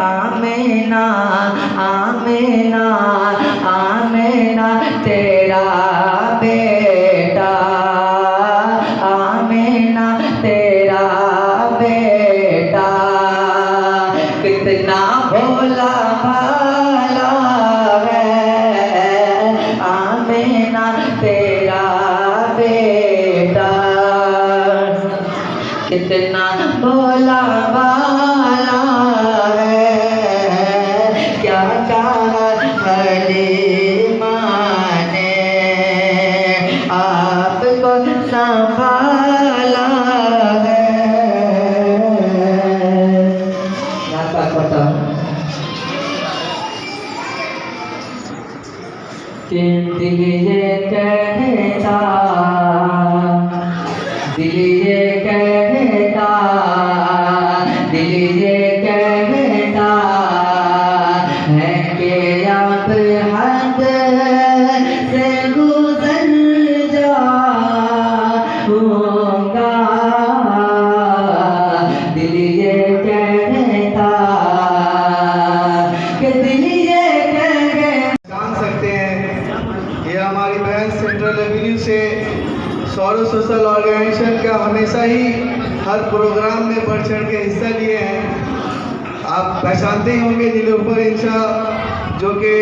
Amina Amina Amina तेरा बेटा, Amina तेरा बेटा, कितना भोला भाला है, आमीना तेरा बेटा, कितना भोला भाला है, क्या कहा हलीमा ने आपको संभाला है। दिल ये कहता, दिल ये कहता, दिल ये कहता है कि आप हद से गुजर जाऊंगा, दिल ये कहता कि दिल ये कहता। जान सकते हैं ये हमारी बहन सेंट्रल एवेन्यू से सौरव सोशल ऑर्गेनाइजेशन का हमेशा ही हर प्रोग्राम में बढ़ चढ़ के हिस्सा लिए हैं। आप पहचानते ही होंगे नीलोफर इंशा, जो कि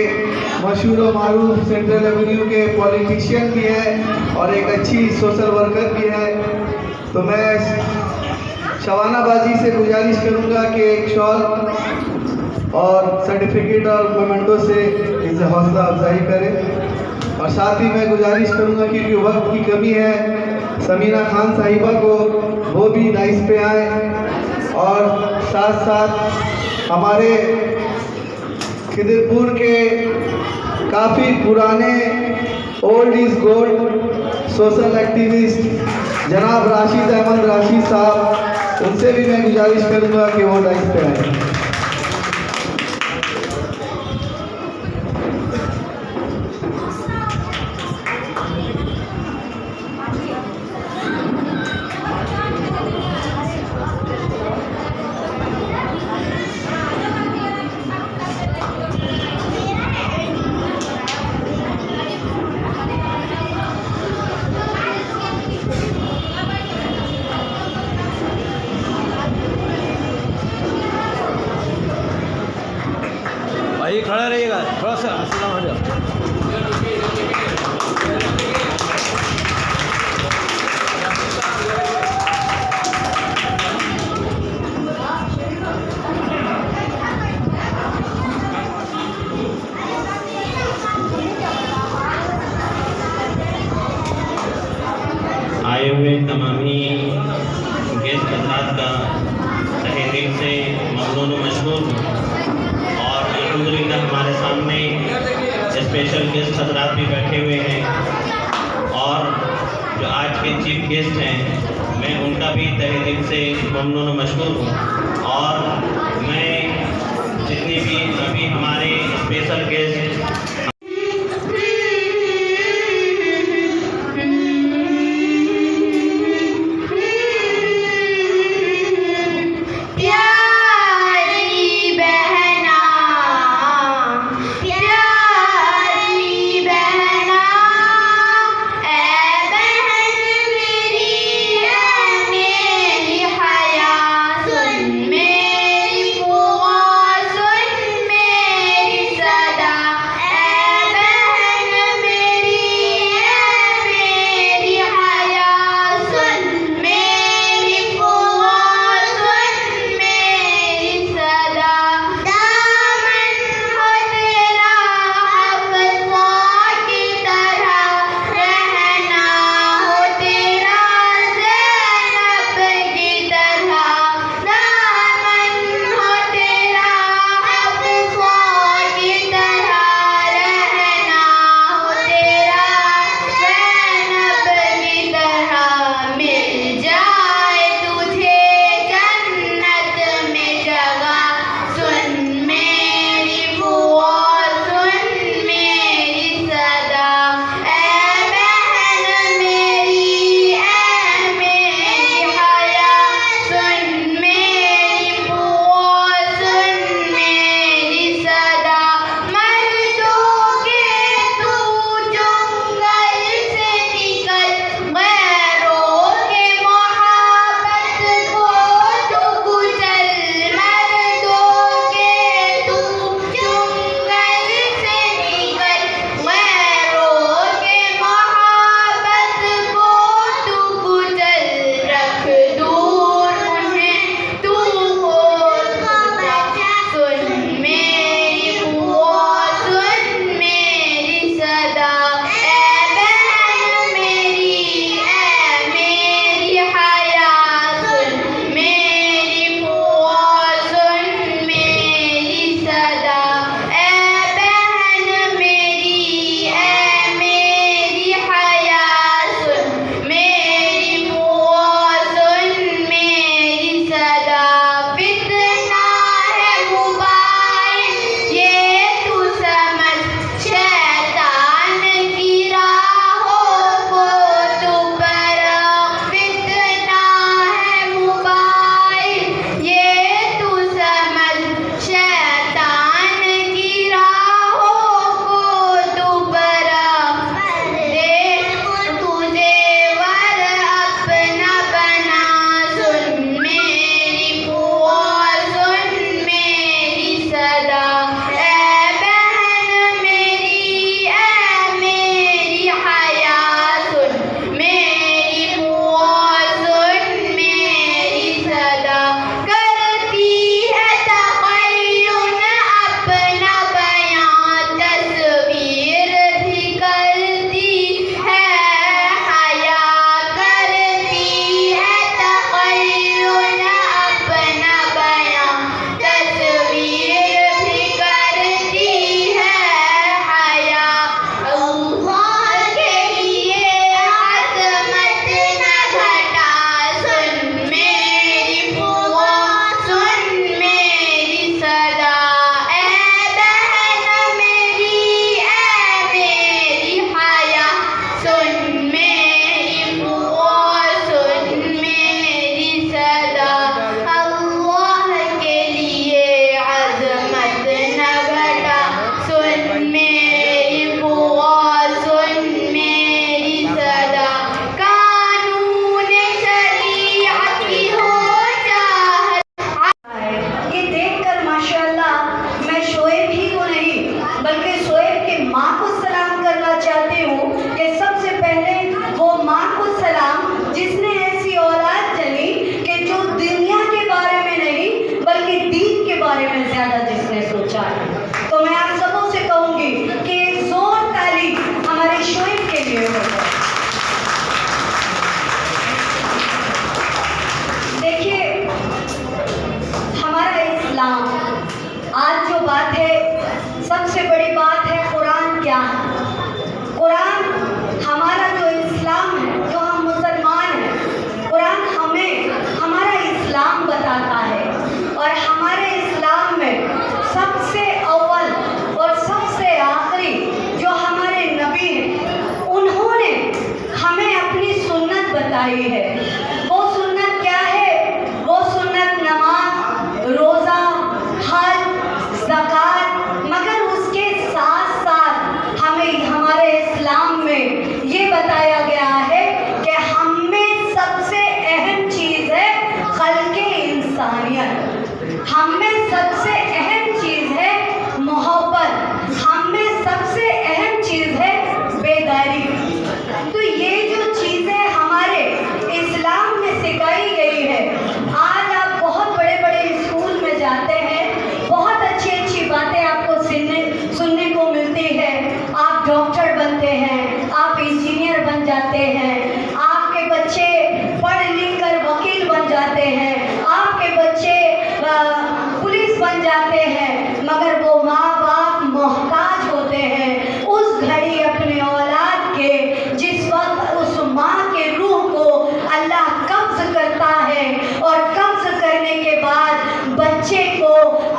मशहूर और मारूफ सेंट्रल एवेन्यू के पॉलिटिशियन भी हैं और एक अच्छी सोशल वर्कर भी है। तो मैं शबाना बाजी से गुजारिश करूंगा कि एक शॉल और सर्टिफिकेट और मोमेंटो से इसे हौसला अफजाई करें। और साथ ही मैं गुजारिश करूंगा कि वक्त की कमी है, समीना खान साहिबा को वो भी डाइस पे आए, और साथ साथ हमारे खिदरपुर के काफ़ी पुराने old is gold social activist जनाब राशिद अहमद राशिद साहब, उनसे भी मैं गुजारिश करूंगा कि वो डाइस पे आए। भाई खड़ा रहिएगा, थोड़ा सा अस्सलाम वालेकुम। आए हुए तमामी गेस्ट हज़रात का तहे दिल से ममनून मशकूर हूँ। और अल्हम्दुलिल्लाह हमारे सामने स्पेशल गेस्ट हज़रात भी बैठे हुए हैं, और जो आज के चीफ गेस्ट हैं मैं उनका भी तहे दिल से ममनून मशकूर हूँ। और मैं जितने भी अभी हमारे स्पेशल गेस्ट हम में सबसे अहम चीज़ है मोहब्बत, हम में सबसे अहम चीज़ है बेदारी। तो ये जो चीज़ें हमारे इस्लाम में सिखाई गई है, आज आप बहुत बड़े बड़े स्कूल में जाते हैं, बहुत अच्छी अच्छी बातें आपको सुनने को मिलती है। आप डॉक्टर बनते हैं, आप इंजीनियर बन जाते हैं, आपके बच्चे पढ़ लिख कर वकील बन जाते हैं, आपके बच्चे पुलिस बन जाते हैं, मगर वो माँ बाप मोहताज होते हैं उस घड़ी अपने औलाद के, जिस वक्त उस माँ के रूह को अल्लाह कब्ज करता है और कब्ज करने के बाद बच्चे को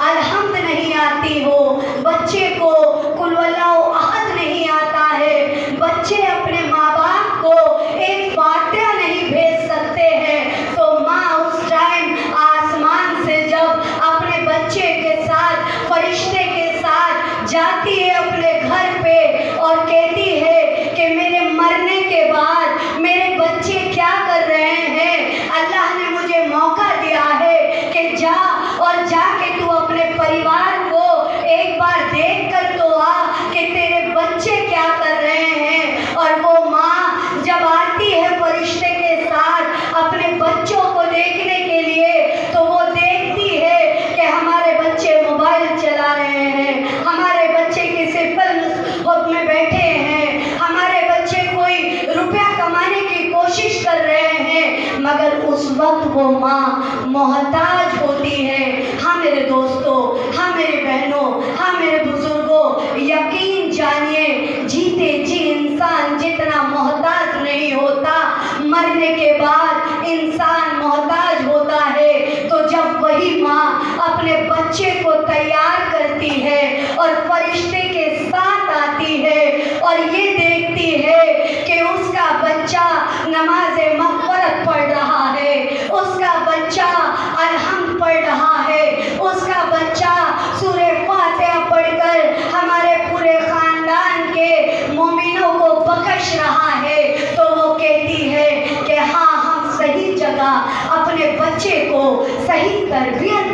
अलहम्द नहीं आती हो, बच्चे को कुल वल्लाहु अहद नहीं आता है, बच्चे अपने माँ बाप को एक फातिहा नहीं भेज सकते हैं, तो माँ उस टाइम आसमान से जब अपने बच्चे के साथ, फरिश्ते के साथ जाती है अपने घर पे और कहती है कि मेरे मरने के बाद मेरे बच्चे क्या कर रहे हैं, अल्लाह ने मुझे मौका दिया है कि जा और जाके तू अपने परिवार को एक बार देख कर तो आ कि तेरे बच्चे क्या कर रहे हैं। और वो माँ जब आती है फरिश्ते के साथ अपने बच्चों को देखने के लिए, तो वो देखती है कि हमारे बच्चे मोबाइल चला रहे हैं, हमारे बच्चे किसी फिल्म में बैठे हैं, हमारे बच्चे कोई रुपया कमाने की कोशिश कर रहे हैं, मगर उस वक्त वो माँ मोहताज होती है। हाँ मेरे दोस्तों, हाँ मेरे बहनों, हाँ मेरे बुजुर्गों, यकीन जानिए जीते जी इंसान जितना मोहताज नहीं होता, मरने के बाद इंसान मोहताज होता है। तो जब वही माँ अपने बच्चे को तैयार करती है और फरिश्ते के साथ आती है और ये देखती है कि उसका बच्चा नमाज़े मग़फ़िरत पढ़ रहा है, उसका बच्चा अलहम्द पढ़ रहा है, उसका बच्चा सूरे फातिहा पढ़कर हमारे पूरे ख़ानदान के मोमिनों को बख्श रहा है, तो वो कहती है कि हाँ, हम सही जगह अपने बच्चे को सही तरबियत